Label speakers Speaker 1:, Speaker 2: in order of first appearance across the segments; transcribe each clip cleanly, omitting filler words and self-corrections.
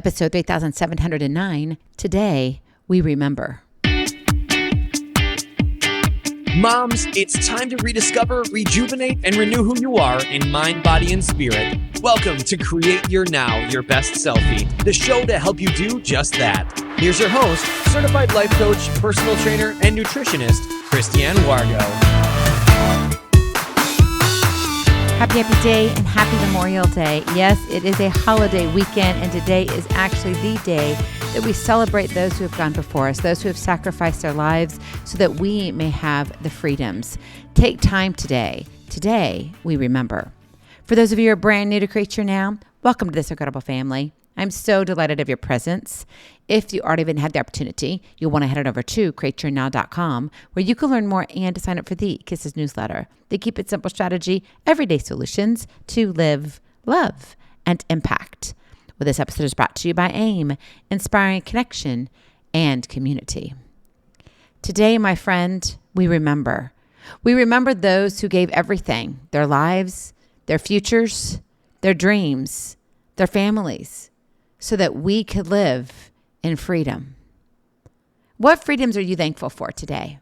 Speaker 1: episode 3709. Today, we remember.
Speaker 2: Moms, it's time to rediscover, rejuvenate, and renew who you are in mind, body, and spirit. Welcome to Create Your Now, Your Best Selfie, the show to help you do just that. Here's your host, certified life coach, personal trainer, and nutritionist, Christiane Wargo.
Speaker 1: Happy day and happy Memorial Day. Yes, it is a holiday weekend, and today is actually the day that we celebrate those who have gone before us, those who have sacrificed their lives so that we may have the freedoms. Take time today. Today, we remember. For those of you who are brand new to Create Your Now, welcome to this incredible family. I'm so delighted of your presence. If you already haven't had the opportunity, you'll want to head on over to createyournow.com, where you can learn more and to sign up for the Kisses newsletter. They keep it simple strategy, everyday solutions to live, love, and impact. Well, this episode is brought to you by AIM, inspiring connection and community. Today, my friend, we remember. We remember those who gave everything, their lives, their futures, their dreams, their families, so that we could live in freedom. What freedoms are you thankful for today?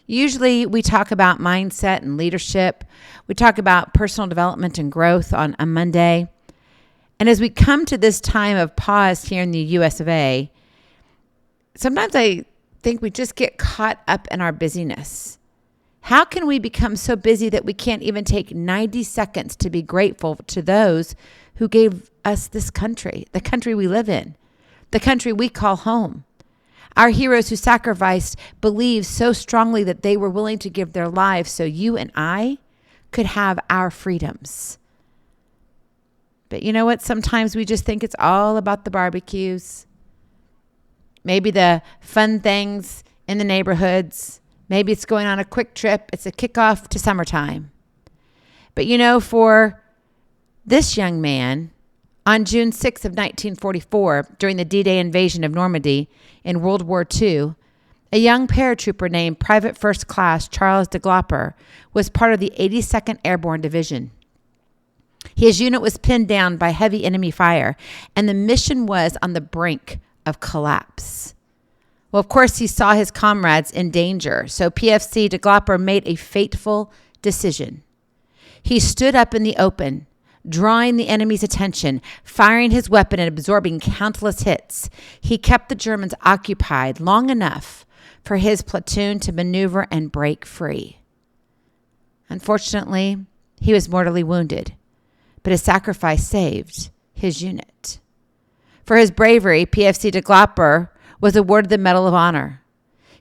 Speaker 1: Usually we talk about mindset and leadership. We talk about personal development and growth on a Monday. And as we come to this time of pause here in the US of A, sometimes I think we just get caught up in our busyness. How can we become so busy that we can't even take 90 seconds to be grateful to those who gave us this country, the country we live in, the country we call home? Our heroes who sacrificed believed so strongly that they were willing to give their lives so you and I could have our freedoms. But you know what? Sometimes we just think it's all about the barbecues, maybe the fun things in the neighborhoods. Maybe it's going on a quick trip. It's a kickoff to summertime. But you know, for this young man, on June 6th of 1944, during the D-Day invasion of Normandy in World War II, a young paratrooper named Private First Class Charles DeGlopper was part of the 82nd Airborne Division. His unit was pinned down by heavy enemy fire, and the mission was on the brink of collapse. Well, of course, he saw his comrades in danger, so PFC DeGlopper made a fateful decision. He stood up in the open, drawing the enemy's attention, firing his weapon and absorbing countless hits. He kept the Germans occupied long enough for his platoon to maneuver and break free. Unfortunately, he was mortally wounded, but his sacrifice saved his unit. For his bravery, PFC DeGlopper was awarded the Medal of Honor.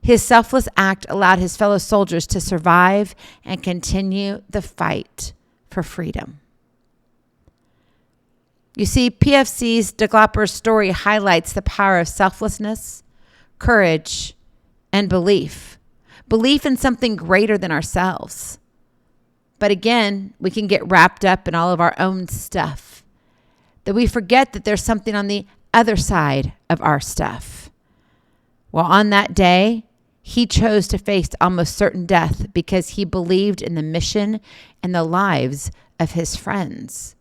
Speaker 1: His selfless act allowed his fellow soldiers to survive and continue the fight for freedom. You see, PFC's DeGlopper's story highlights the power of selflessness, courage, and belief. Belief in something greater than ourselves. But again, we can get wrapped up in all of our own stuff, that we forget that there's something on the other side of our stuff. Well, on that day, he chose to face almost certain death because he believed in the mission and the lives of his friends.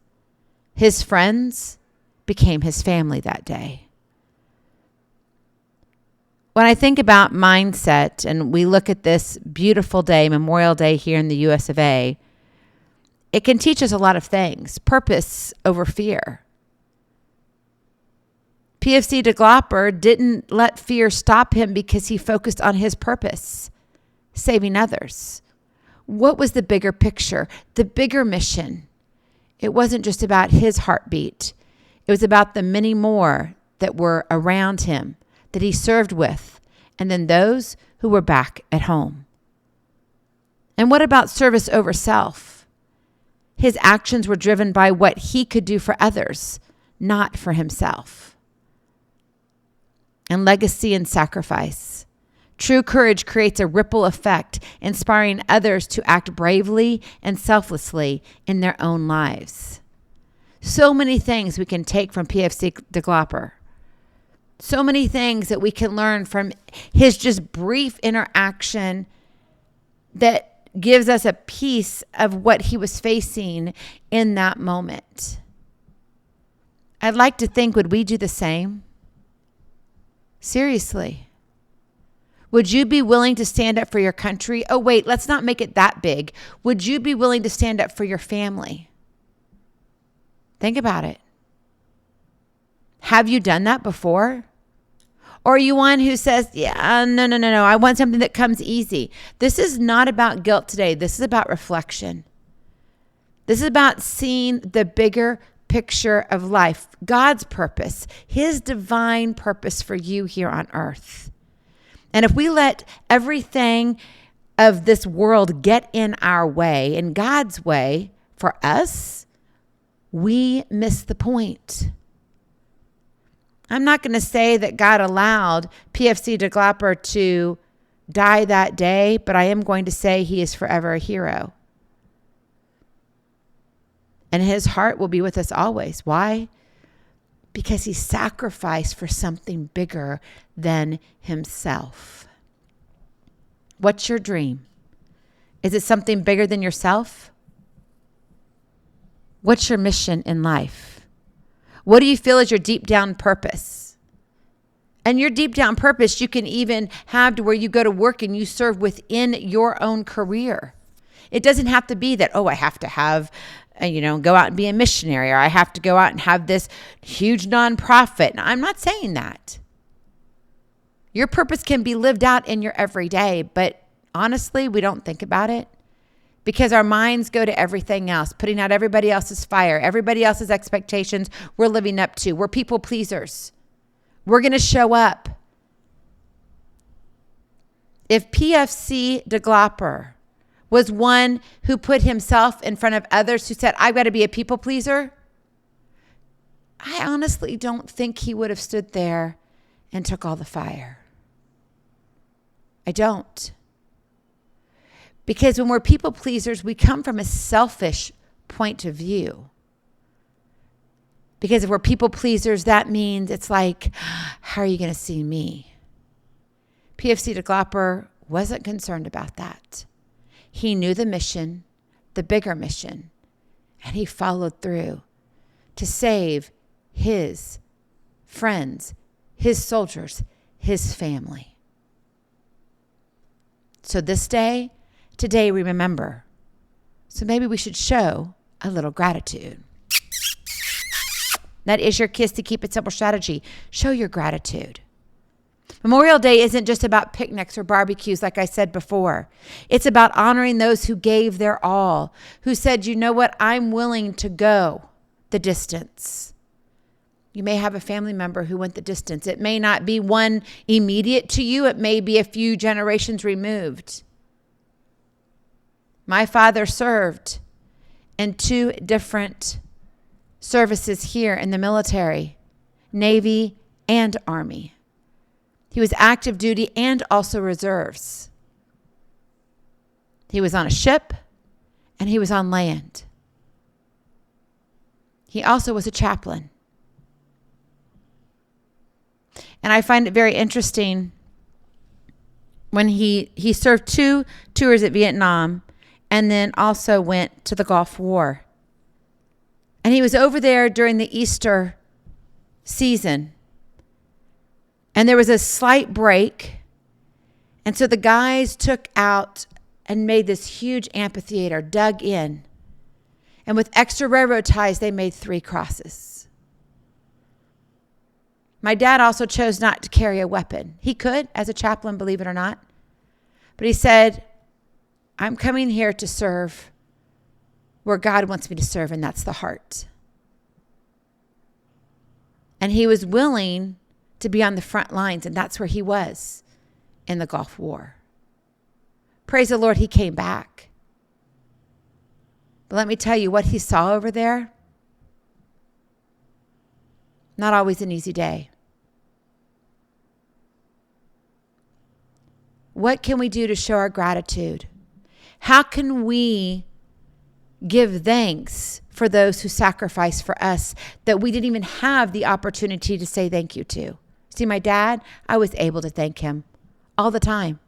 Speaker 1: His friends became his family that day. When I think about mindset and we look at this beautiful day, Memorial Day here in the US of A, it can teach us a lot of things. Purpose over fear. PFC DeGlopper didn't let fear stop him because he focused on his purpose, saving others. What was the bigger picture, the bigger mission? It wasn't just about his heartbeat. It was about the many more that were around him, that he served with, and then those who were back at home. And what about service over self? His actions were driven by what he could do for others, not for himself. And legacy and sacrifice. True courage creates a ripple effect, inspiring others to act bravely and selflessly in their own lives. So many things we can take from PFC DeGlopper. So many things that we can learn from his just brief interaction that gives us a piece of what he was facing in that moment. I'd like to think, would we do the same? Seriously. Would you be willing to stand up for your country? Oh, wait, let's not make it that big. Would you be willing to stand up for your family? Think about it. Have you done that before? Or are you one who says, yeah, no, I want something that comes easy? This is not about guilt today. This is about reflection. This is about seeing the bigger picture of life, God's purpose, his divine purpose for you here on earth. And if we let everything of this world get in our way, in God's way for us, we miss the point. I'm not going to say that God allowed PFC DeGlopper to die that day, but I am going to say he is forever a hero. And his heart will be with us always. Why? Because he sacrificed for something bigger than himself. What's your dream? Is it something bigger than yourself? What's your mission in life? What do you feel is your deep down purpose? And your deep down purpose, you can even have to where you go to work and you serve within your own career. It doesn't have to be that, I have to have, go out and be a missionary, or I have to go out and have this huge nonprofit. Now, I'm not saying that. Your purpose can be lived out in your everyday, but honestly, we don't think about it. Because our minds go to everything else, putting out everybody else's fire, everybody else's expectations we're living up to. We're people pleasers. We're going to show up. If PFC DeGlopper was one who put himself in front of others, who said, I've got to be a people pleaser, I honestly don't think he would have stood there and took all the fire. I don't. Because when we're people pleasers, we come from a selfish point of view. Because if we're people pleasers, that means it's like, how are you going to see me? PFC DeGlopper wasn't concerned about that. He knew the mission, the bigger mission, and he followed through to save his friends, his soldiers, his family. So today we remember. So maybe we should show a little gratitude. That is your kiss to keep it simple strategy. Show your gratitude. Memorial Day isn't just about picnics or barbecues, like I said before. It's about honoring those who gave their all, who said, you know what, I'm willing to go the distance. You may have a family member who went the distance. It may not be one immediate to you. It may be a few generations removed. My father served in 2 different services here in the military, Navy and Army. He was active duty and also reserves. He was on a ship and he was on land. He also was a chaplain. And I find it very interesting when he served 2 tours at Vietnam and then also went to the Gulf War. And he was over there during the Easter season. And there was a slight break. And so the guys took out and made this huge amphitheater, dug in. And with extra railroad ties, they made 3 crosses. My dad also chose not to carry a weapon. He could as a chaplain, believe it or not. But he said, I'm coming here to serve where God wants me to serve, and that's the heart. And he was willing to be on the front lines, and that's where he was in the Gulf War. Praise the Lord, he came back. But let me tell you what he saw over there. Not always an easy day. What can we do to show our gratitude? How can we give thanks for those who sacrificed for us that we didn't even have the opportunity to say thank you to? See, my dad, I was able to thank him all the time.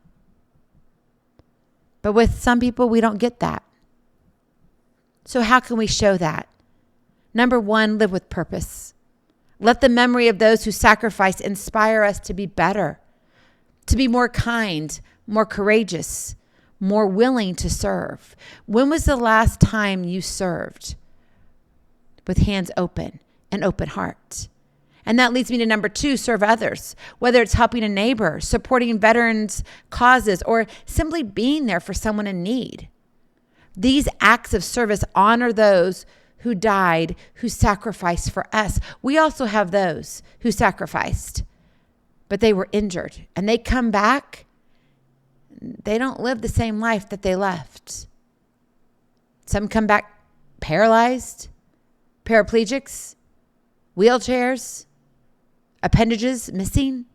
Speaker 1: But with some people, we don't get that. So how can we show that? Number 1, live with purpose. Let the memory of those who sacrificed inspire us to be better, to be more kind, more courageous, more willing to serve. When was the last time you served with hands open and open heart? And that leads me to number 2, serve others, whether it's helping a neighbor, supporting veterans' causes, or simply being there for someone in need. These acts of service honor those who died, who sacrificed for us. We also have those who sacrificed, but they were injured, and they come back. They don't live the same life that they left. Some come back paralyzed, paraplegics, wheelchairs, appendages missing.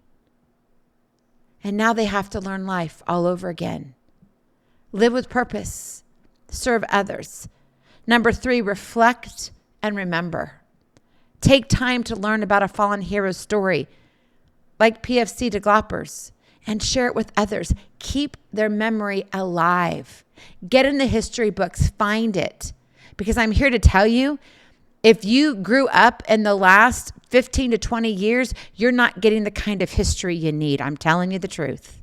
Speaker 1: And now they have to learn life all over again. Live with purpose. Serve others. Number 3, reflect and remember. Take time to learn about a fallen hero's story, like PFC DeGloppers, and share it with others. Keep their memory alive. Get in the history books, find it. Because I'm here to tell you, if you grew up in the last 15 to 20 years, you're not getting the kind of history you need. I'm telling you the truth.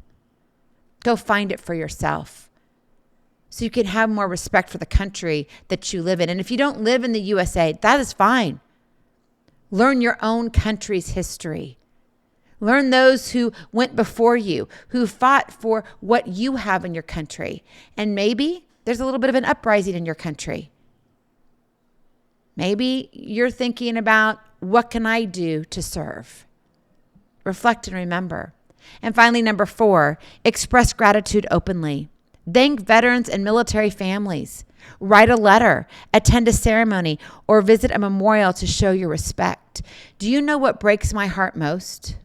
Speaker 1: Go find it for yourself so you can have more respect for the country that you live in. And if you don't live in the USA, that is fine. Learn your own country's history. Learn those who went before you, who fought for what you have in your country. And maybe there's a little bit of an uprising in your country. Maybe you're thinking about, what can I do to serve? Reflect and remember. And finally, number 4, express gratitude openly. Thank veterans and military families. Write a letter, attend a ceremony, or visit a memorial to show your respect. Do you know what breaks my heart most?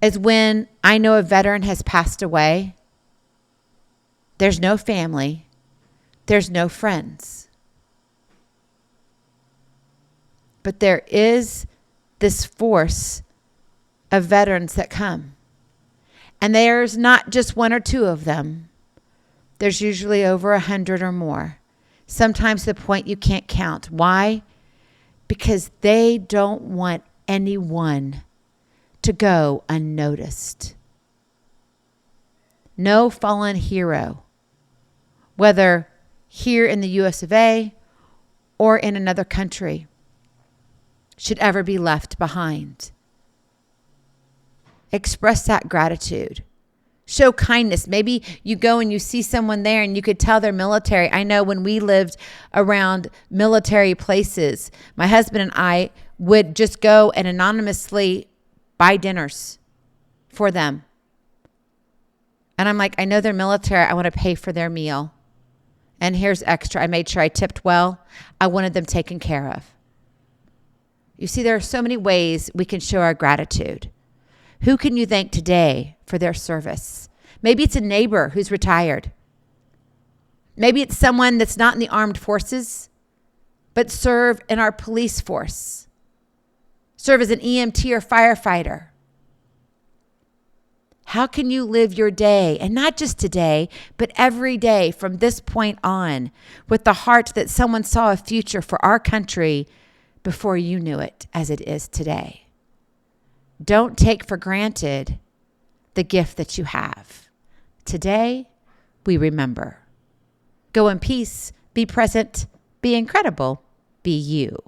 Speaker 1: Is when I know a veteran has passed away. There's no family. There's no friends. But there is this force of veterans that come. And there's not just 1 or 2 of them. There's usually over 100 or more. Sometimes to the point you can't count. Why? Because they don't want anyone to go unnoticed. No fallen hero, whether here in the US of A or in another country, should ever be left behind. Express that gratitude. Show kindness. Maybe you go and you see someone there and you could tell they're military. I know when we lived around military places, my husband and I would just go and anonymously buy dinners for them. And I'm like, I know they're military. I want to pay for their meal. And here's extra. I made sure I tipped well. I wanted them taken care of. You see, there are so many ways we can show our gratitude. Who can you thank today for their service? Maybe it's a neighbor who's retired. Maybe it's someone that's not in the armed forces, but serve in our police force. Serve as an EMT or firefighter. How can you live your day, and not just today, but every day from this point on, with the heart that someone saw a future for our country before you knew it as it is today? Don't take for granted the gift that you have. Today, we remember. Go in peace, be present, be incredible, be you.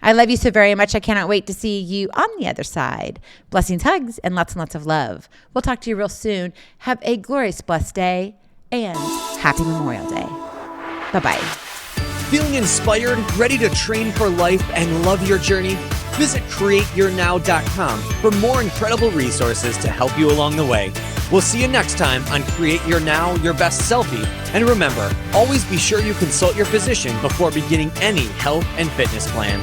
Speaker 1: I love you so very much. I cannot wait to see you on the other side. Blessings, hugs, and lots of love. We'll talk to you real soon. Have a glorious, blessed day, and happy Memorial Day. Bye-bye.
Speaker 2: Feeling inspired, ready to train for life, and love your journey? Visit CreateYourNow.com for more incredible resources to help you along the way. We'll see you next time on Create Your Now, Your Best Selfie. And remember, always be sure you consult your physician before beginning any health and fitness plan.